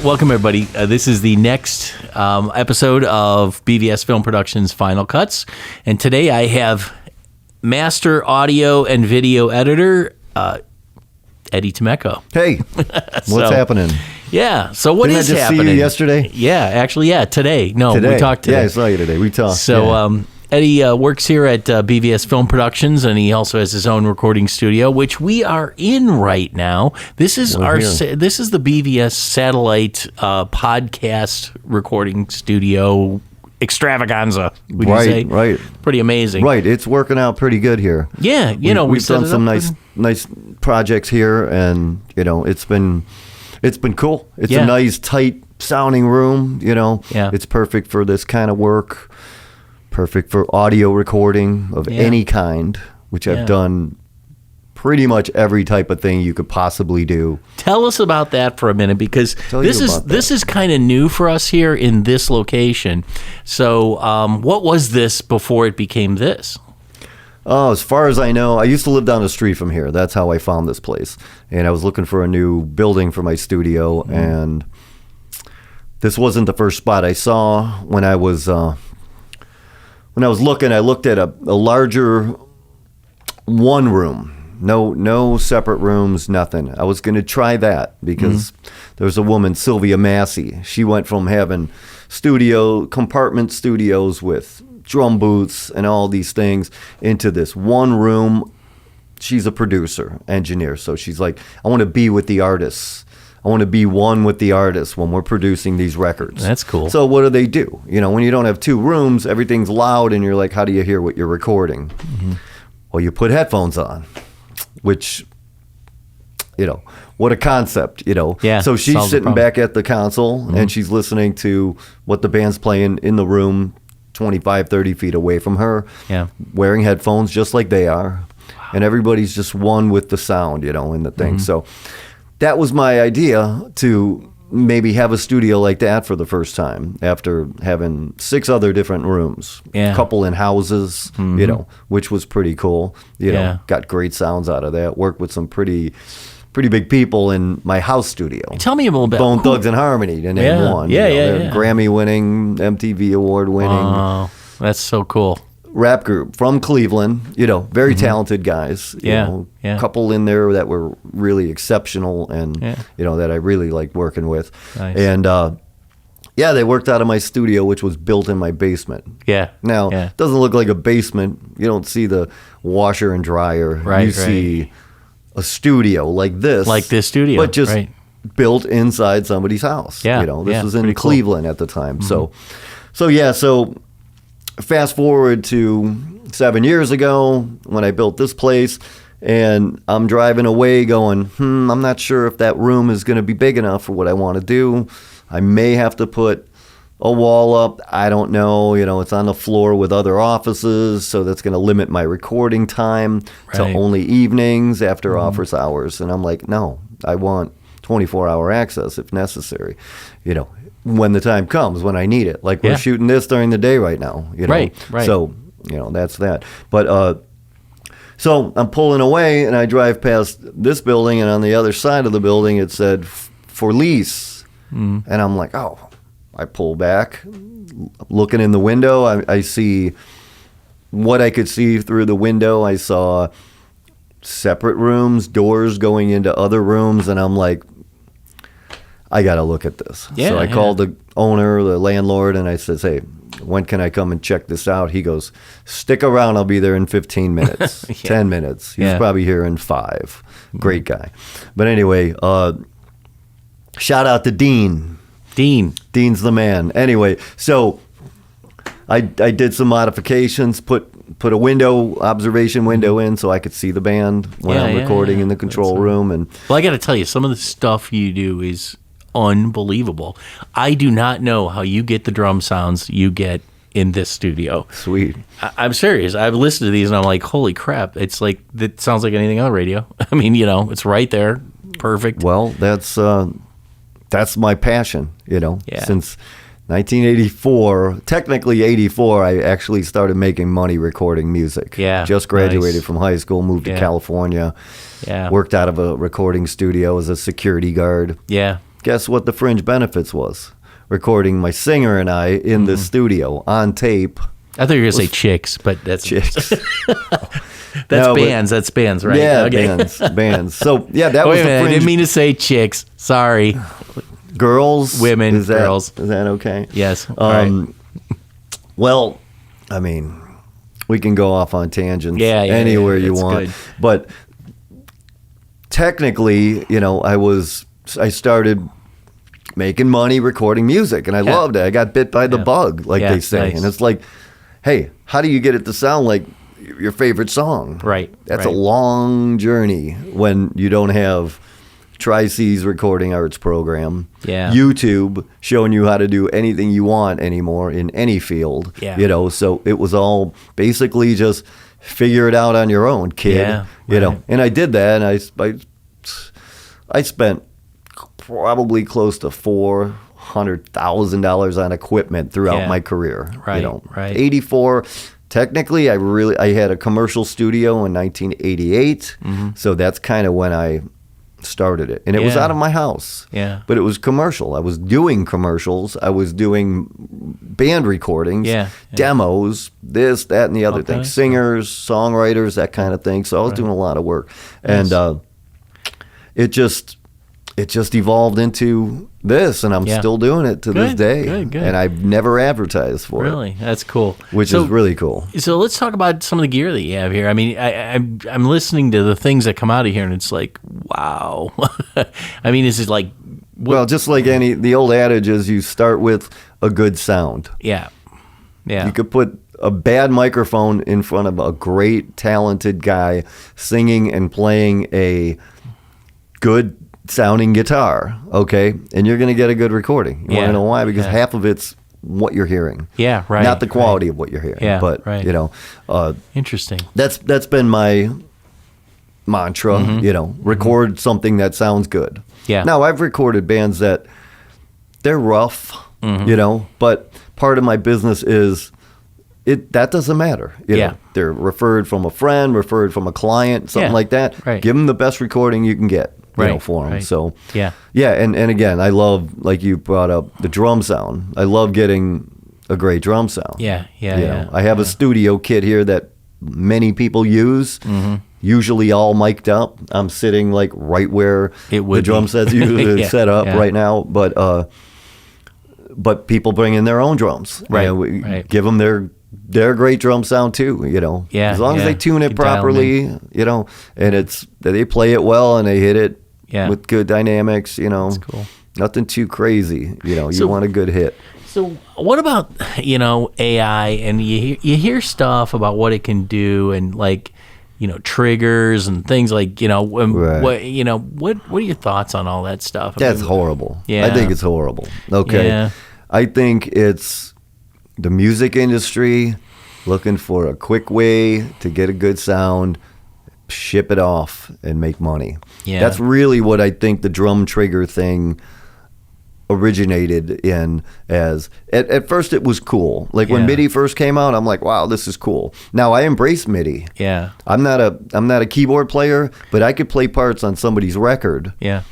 Welcome, everybody. This is the next episode of BVS Film Productions Final Cuts. And today I have master audio and video editor, Eddie Tomecko. Hey, what's happening? Yeah, so what Didn't is I just happening? See you yesterday? Yeah, actually, today. No, Today. we talked today. Yeah, I saw you today. We talked. So Eddie works here at BVS Film Productions, and he also has his own recording studio, which we are in right now. This is this is the BVS satellite podcast recording studio extravaganza. Would you say? Right. Pretty amazing. Right. It's working out pretty good here. Yeah, we've done some nice projects here, and it's been cool. It's a nice, tight sounding room. It's perfect for this kind of work. Perfect for audio recording of any kind, which I've done pretty much every type of thing you could possibly do. Tell us about that for a minute, because this is kind of new for us here in this location. So what was this before it became this? Oh, as far as I know, I used to live down the street from here. That's how I found this place. And I was looking for a new building for my studio, and this wasn't the first spot I saw. When I was looking, I looked at a larger one room. No separate rooms, nothing. I was going to try that because there was a woman, Sylvia Massey. She went from having compartment studios with drum booths and all these things into this one room. She's a producer, engineer. So she's like, I want to be with the artists. I want to be one with the artists when we're producing these records. That's cool. So what do? When you don't have two rooms, everything's loud, and you're like, how do you hear what you're recording? Well, you put headphones on, which, what a concept, Yeah, so she's sitting back at the console, and she's listening to what the band's playing in the room 25, 30 feet away from her, wearing headphones just like they are. And everybody's just one with the sound, in the thing. So that was my idea, to maybe have a studio like that for the first time after having 6 other different rooms, a couple in houses, which was pretty cool. Got great sounds out of that. Worked with some pretty big people in my house studio. Tell me a little bit. Bone Thugs and Harmony, to name one. Yeah. Grammy-winning, MTV award-winning. Oh, that's so cool. Rap group from Cleveland, very talented guys. A couple in there that were really exceptional, and that I really liked working with. Nice. And they worked out of my studio, which was built in my basement. Now, it doesn't look like a basement. You don't see the washer and dryer. You see a studio like this studio, but just built inside somebody's house. This was in Cleveland at the time. So fast forward to 7 years ago when I built this place, and I'm driving away going, I'm not sure if that room is going to be big enough for what I want to do. I may have to put a wall up. I don't know. It's on the floor with other offices, so that's going to limit my recording time to only evenings after office hours. And I'm like, no, I want 24-hour access if necessary. When the time comes, when I need it. Like we're shooting this during the day right now. Right. So, that's that. But so I'm pulling away, and I drive past this building, and on the other side of the building it said for lease. And I'm like, oh. I pull back, looking in the window. I see what I could see through the window. I saw separate rooms, doors going into other rooms, and I'm like, I got to look at this. So I called the owner, the landlord, and I says, hey, when can I come and check this out? He goes, stick around. I'll be there in 15 minutes, 10 minutes. He's probably here in 5. Great guy. But anyway, shout out to Dean. Dean's the man. Anyway, so I did some modifications, put a observation window in so I could see the band when I'm recording in the control room. And well, I got to tell you, some of the stuff you do is unbelievable. I do not know how you get the drum sounds you get in this studio. Sweet. I'm serious. I've listened to these and I'm like, holy crap. It's like, it sounds like anything on the radio. I mean, it's right there. Perfect. Well, that's my passion, since 1984, technically 84, I actually started making money recording music. Just graduated from high school, moved to California, worked out of a recording studio as a security guard. guess what the fringe benefits was? Recording my singer and I in the studio on tape. I thought you were going to say chicks, but that's Chicks. that's bands. That's bands, right? Yeah, okay. bands. So, yeah, that was Wait a the minute, I fringe. didn't mean to say chicks. Sorry. Girls. Women, is that, girls. Is that okay? Yes. All right. Well, I mean, we can go off on tangents Yeah, anywhere you it's want. good. But technically, I started making money recording music, and I loved it. I got bit by the bug, like they say. Nice. And it's like, hey, how do you get it to sound like your favorite song? Right. That's right. a long journey when you don't have Tri-C's Recording Arts program, YouTube showing you how to do anything you want anymore in any field. Yeah. So it was all basically just figure it out on your own, kid. Yeah, And I did that, and I spent probably close to $400,000 on equipment throughout my career. Right. Right. 84. Technically, I had a commercial studio in 1988, so that's kind of when I started it, and it was out of my house. Yeah. But it was commercial. I was doing commercials. I was doing band recordings, demos, this, that, and the other thing. Singers, songwriters, that kind of thing. So I was doing a lot of work, and it just evolved into this, and I'm still doing it to this day. Good. And I've never advertised for it. Really, that's cool. Which is really cool. So let's talk about some of the gear that you have here. I mean, I'm listening to the things that come out of here, and it's like, wow. I mean, is it like? Well, just like the old adage is, you start with a good sound. Yeah. You could put a bad microphone in front of a great, talented guy singing and playing a good sounding guitar, okay? And you're going to get a good recording. You want to know why? Because half of it's what you're hearing. Yeah, right. Not the quality of what you're hearing. Yeah, but, right. Interesting. That's been my mantra, record something that sounds good. Yeah. Now, I've recorded bands that they're rough, but part of my business is that doesn't matter. You know, they're referred from a friend, referred from a client, something like that. Right. Give them the best recording you can get, for them. Right. So, yeah. And again, I love, like you brought up, the drum sound. I love getting a great drum sound. Yeah. I have a studio kit here that many people use. Usually all mic'd up. I'm sitting like right where the drum set's usually set up right now. But people bring in their own drums. Right. We give them their great drum sound too. As long as they tune it properly. And they play it well and they hit it with good dynamics. That's cool. Nothing too crazy. You want a good hit. So what about AI, and you hear stuff about what it can do, and like triggers and things like what are your thoughts on all that stuff? That's horrible. Yeah, I think it's horrible. Okay, yeah. I think it's the music industry looking for a quick way to get a good sound, ship it off, and make money. Yeah, that's really what I think the drum trigger thing originated in. As at first it was cool, like when MIDI first came out, I'm like, wow, this is cool. Now I embrace MIDI. I'm not a keyboard player, but I could play parts on somebody's record, and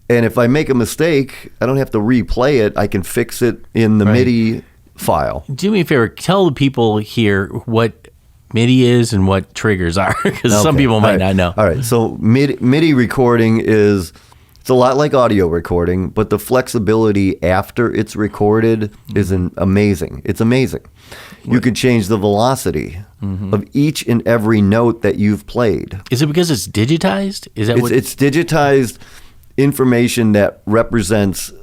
if I make a mistake, I don't have to replay it. I can fix it in the MIDI file. Do me a favor, tell the people here what MIDI is and what triggers are, because some people might not know. All right, so MIDI recording is, it's a lot like audio recording, but the flexibility after it's recorded is amazing. It's amazing. You could change the velocity of each and every note that you've played. Is it because it's digitized? Is that it's digitized information that represents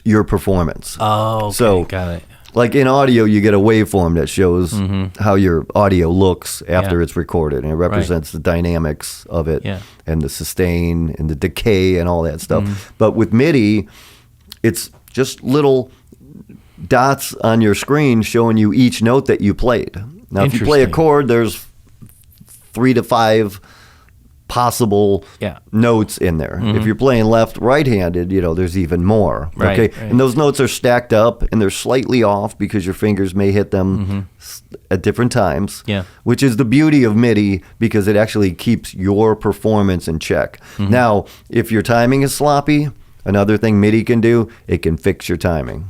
your performance. Oh, okay. So, got it. Like in audio, you get a waveform that shows how your audio looks after it's recorded, and it represents the dynamics of it, and the sustain and the decay and all that stuff. But with MIDI, it's just little dots on your screen showing you each note that you played. Now, if you play a chord, there's 3 to 5 possible notes in there. If you're playing right-handed, there's even more. Okay, and those notes are stacked up and they're slightly off because your fingers may hit them at different times. Which is the beauty of MIDI, because it actually keeps your performance in check. Now, if your timing is sloppy, Another thing MIDI can do, it can fix your timing.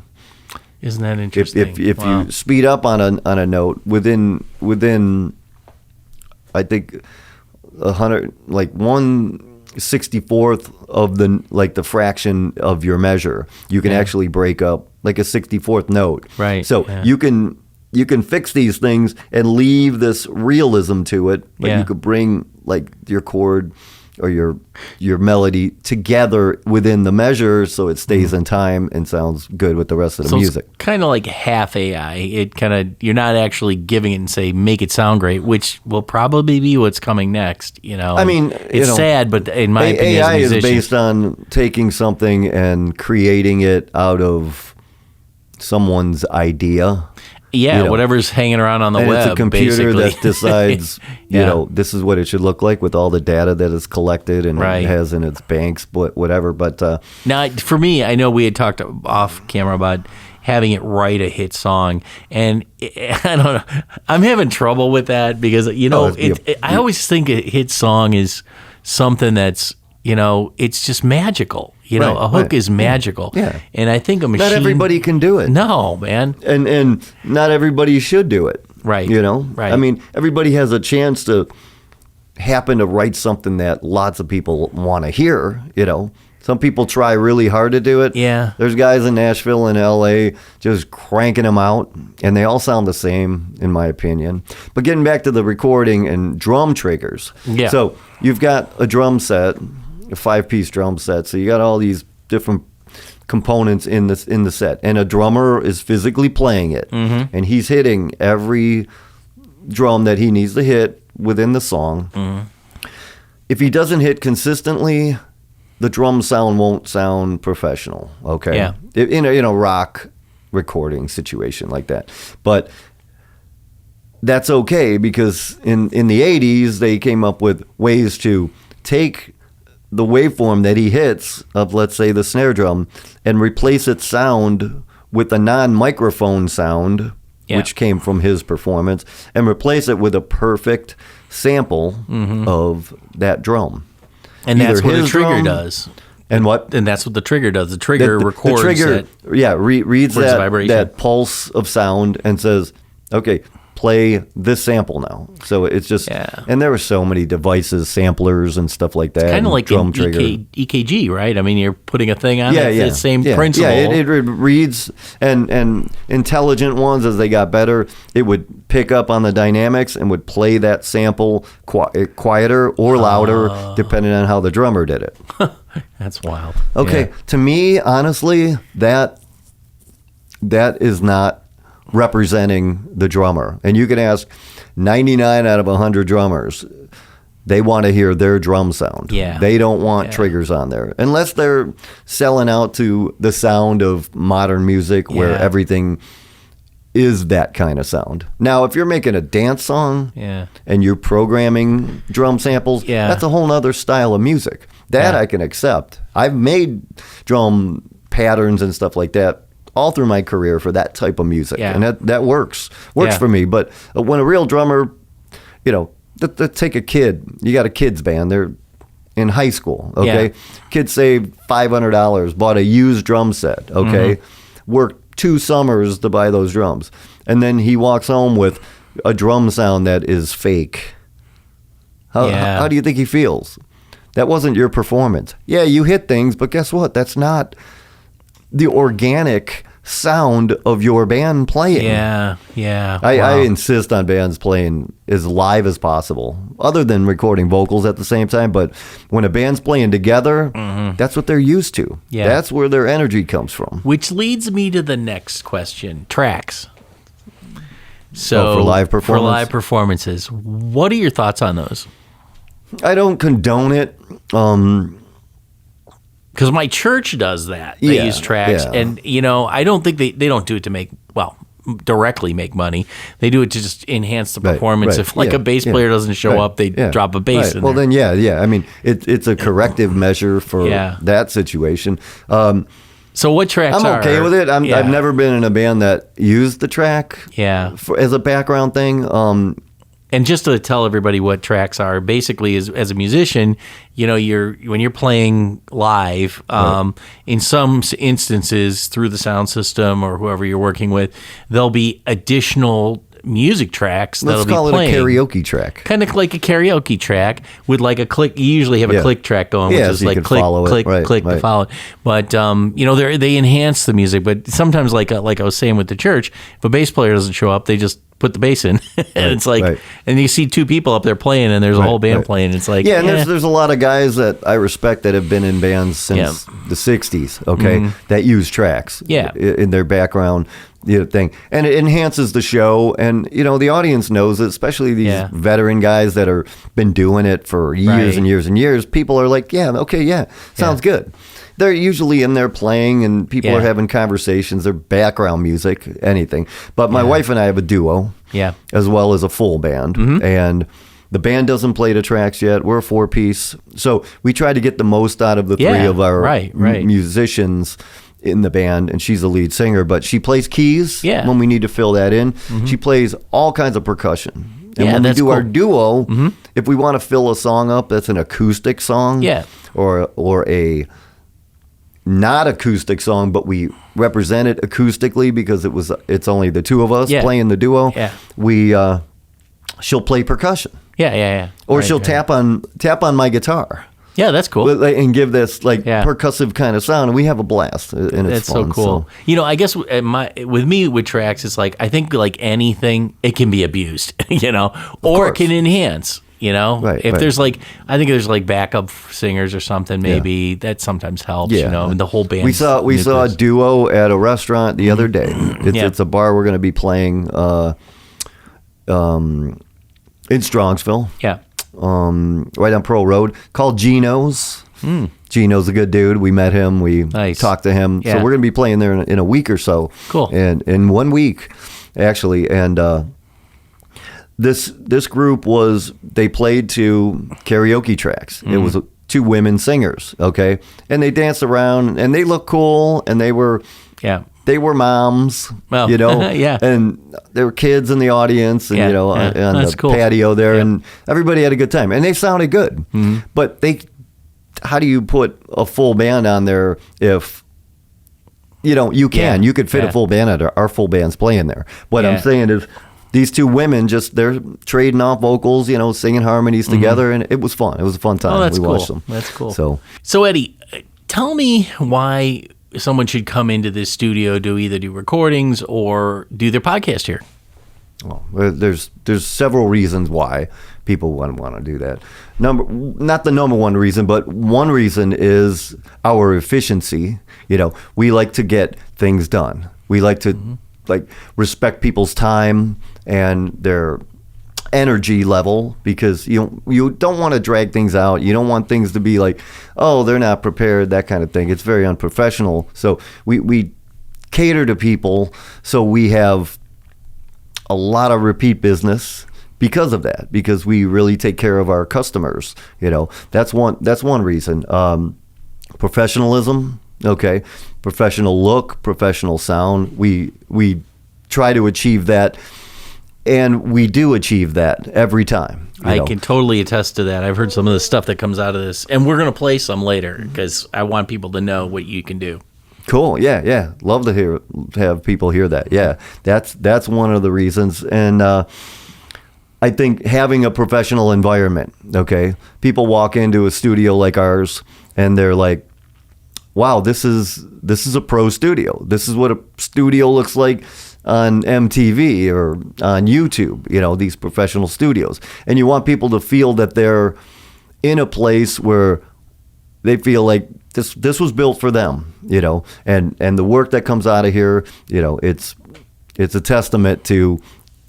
Isn't that interesting? If Wow. you speed up on a note within I think 100, like 1/64th of the fraction of your measure, you can actually break up like a 64th note. Right. So you can fix these things and leave this realism to it, but you could bring like your chord or your melody together within the measure so it stays in time and sounds good with the rest of the music. It's kind of like half AI. It kind of, you're not actually giving it and say make it sound great, which will probably be what's coming next. I mean, it's sad, but in my opinion, AI as a is musician, based on taking something and creating it out of someone's idea. Yeah, whatever's hanging around on the and web. It's a computer basically. that decides, this is what it should look like with all the data that is collected and it has in its banks, whatever. But now, for me, I know we had talked off camera about having it write a hit song, and I don't know, I'm having trouble with that because I always think a hit song is something that's it's just magical. A hook is magical. Yeah. And I think a machine. not everybody can do it. No, man. And not everybody should do it. Right. Right. I mean, everybody has a chance to happen to write something that lots of people want to hear. Some people try really hard to do it. Yeah. There's guys in Nashville and LA just cranking them out, and they all sound the same, in my opinion. But getting back to the recording and drum triggers. Yeah. So you've got a drum set, a 5-piece drum set. So you got all these different components in the set, and a drummer is physically playing it, and he's hitting every drum that he needs to hit within the song. If he doesn't hit consistently, the drum sound won't sound professional. Okay. Yeah. In a rock recording situation like that, but that's okay because in the 80s they came up with ways to take the waveform that he hits of, let's say, the snare drum and replace its sound with a non-microphone sound, which came from his performance, and replace it with a perfect sample of that drum. And that's what the trigger drum, does. And what? And that's what the trigger does. The trigger records the trigger, reads vibration. that pulse of sound and says, okay, play this sample now. So it's just, and there were so many devices, samplers and stuff like that. Kind of like drum an trigger. EKG, right? I mean, you're putting a thing on it. It's the same principle. Yeah, it reads, and intelligent ones, as they got better, it would pick up on the dynamics and would play that sample quieter or louder, depending on how the drummer did it. That's wild. Okay, to me, honestly, that is not representing the drummer. And you can ask 99 out of 100 drummers, they want to hear their drum sound. Yeah. They don't want triggers on there. Unless they're selling out to the sound of modern music where everything is that kind of sound. Now, if you're making a dance song and you're programming drum samples, that's a whole other style of music. That I can accept. I've made drum patterns and stuff like that all through my career for that type of music. And that works for me. But when a real drummer, let's take a kid. You got a kids band. They're in high school, okay? Kids saved $500, bought a used drum set, okay? Worked 2 summers to buy those drums. And then he walks home with a drum sound that is fake. How do you think he feels? That wasn't your performance. Yeah, you hit things, but guess what? That's not the organic sound of your band playing. I insist on bands playing as live as possible, other than recording vocals at the same time. But when a band's playing together, that's what they're used to. That's where their energy comes from. Which leads me to the next question: tracks. So for live performances, what are your thoughts on those? I don't condone it. Because my church does that. They use tracks. And, I don't think they don't do it to directly make money. They do it to just enhance the performance. If a bass player doesn't show up, they drop a bass in there. Well, then, I mean, it's a corrective measure for that situation. So what tracks I'm okay with it. I've never been in a band that used the track as a background thing. And just to tell everybody what tracks are, basically, as a musician, you know, when you're playing live, in some instances through the sound system or whoever you're working with, there'll be additional music tracks that'll be playing. Let's call it a karaoke track. Kind of like a karaoke track with like a click. You usually have a click track going, which is so like click, click to follow it. But you know, they enhance the music. But sometimes, like I was saying with the church, if a bass player doesn't show up, they just put the bass in, and it's like, and you see two people up there playing, and there's a whole band playing. It's like, and there's a lot of guys that I respect that have been in bands since the '60s. Okay, that use tracks. In their background. Thing, and it enhances the show, and you know the audience knows it, especially these veteran guys that are been doing it for years and years and years. People are like, sounds good. They're usually in there playing, and people are having conversations. Their background music, anything. But my wife and I have a duo, as well as a full band, and the band doesn't play the tracks yet. We're a 4-piece, so we try to get the most out of the three of our musicians in the band, and she's the lead singer, but she plays keys when we need to fill that in. She plays all kinds of percussion. And when we do our duo, if we want to fill a song up that's an acoustic song or a not acoustic song, but we represent it acoustically because it's only the two of us playing the duo, she'll play percussion. Or she'll tap on my guitar. Yeah, that's cool. And give this percussive kind of sound, and we have a blast, and it's fun. So cool. So. You know, I guess with me with tracks, it's like I think like anything, it can be abused, you know, or it can enhance. You know, if there's like, I think there's like backup singers or something, maybe that sometimes helps. You know, and the whole band. We saw a duo at a restaurant the other day. It's a bar we're going to be playing in Strongsville. Right on Pearl Road, called Gino's. Gino's a good dude. We met him. We talked to him. So we're going to be playing there in a week or so. Cool. And in 1 week, actually. And this group they played to karaoke tracks. It was two women singers, okay? And they danced around, and they looked cool, and they were... They were moms, you know, and there were kids in the audience, and you know, on the patio there, and everybody had a good time, and they sounded good. But how do you put a full band on there if you could fit a full band on there? Our full band's playing there. What I'm saying is, these two women they're trading off vocals, you know, singing harmonies together, and it was fun. It was a fun time. Oh, that's we cool. watched them. That's cool. So Eddie, tell me why someone should come into this studio to either do recordings or do their podcast here. Well, there's several reasons why people want to do that. Not the number one reason, but one reason is our efficiency. You know, we like to get things done. We like to respect people's time and their energy level, because you don't want to drag things out. You don't want things to be like, oh, they're not prepared, that kind of thing. It's very unprofessional. So we cater to people, so we have a lot of repeat business because of that, because we really take care of our customers. You know, that's one reason. Professionalism, okay, professional look, professional sound. We try to achieve that. And we do achieve that every time. I can totally attest to that. I've heard some of the stuff that comes out of this, and we're going to play some later because I want people to know what you can do. Cool. Yeah. Love to have people hear that. Yeah, that's one of the reasons. And I think having a professional environment. Okay, people walk into a studio like ours, and they're like, "Wow, this is a pro studio. This is what a studio looks like on MTV or on YouTube, you know, these professional studios." And you want people to feel that they're in a place where they feel like this was built for them, you know, and the work that comes out of here, you know, it's a testament to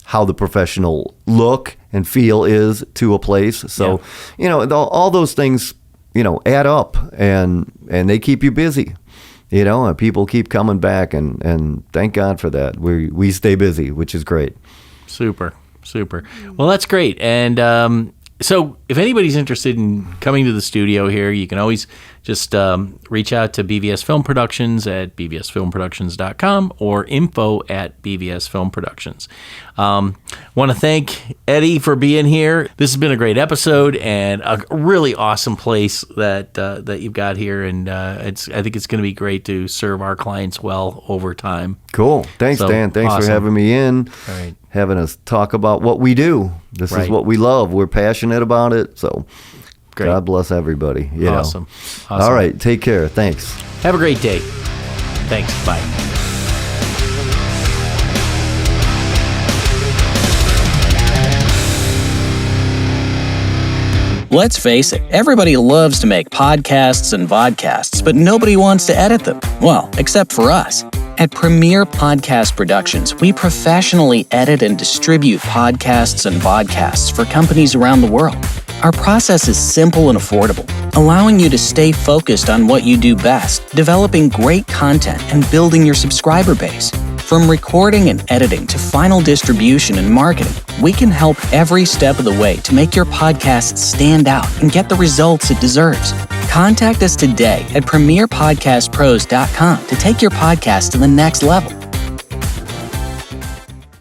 how the professional look and feel is to a place. So, you know, all those things, you know, add up, and they keep you busy. You know, and people keep coming back, and thank God for that. We stay busy, which is great. Super. Well, that's great. And so if anybody's interested in coming to the studio here, you can always just reach out to BVS Film Productions at bvsfilmproductions.com or info@bvsfilmproductions. Want to thank Eddie for being here. This has been a great episode and a really awesome place that you've got here, and I think it's going to be great to serve our clients well over time. Cool. Thanks, Dan. Thanks for having me in. All right. Having us talk about what we do. This is what we love. We're passionate about it. So great. God bless everybody. Awesome. All right. Take care. Thanks. Have a great day. Thanks. Bye. Let's face it, everybody loves to make podcasts and vodcasts, but nobody wants to edit them. Well, except for us. At Premier Podcast Productions, we professionally edit and distribute podcasts and vodcasts for companies around the world. Our process is simple and affordable, allowing you to stay focused on what you do best, developing great content and building your subscriber base. From recording and editing to final distribution and marketing, we can help every step of the way to make your podcast stand out and get the results it deserves. Contact us today at premierpodcastpros.com to take your podcast to the next level.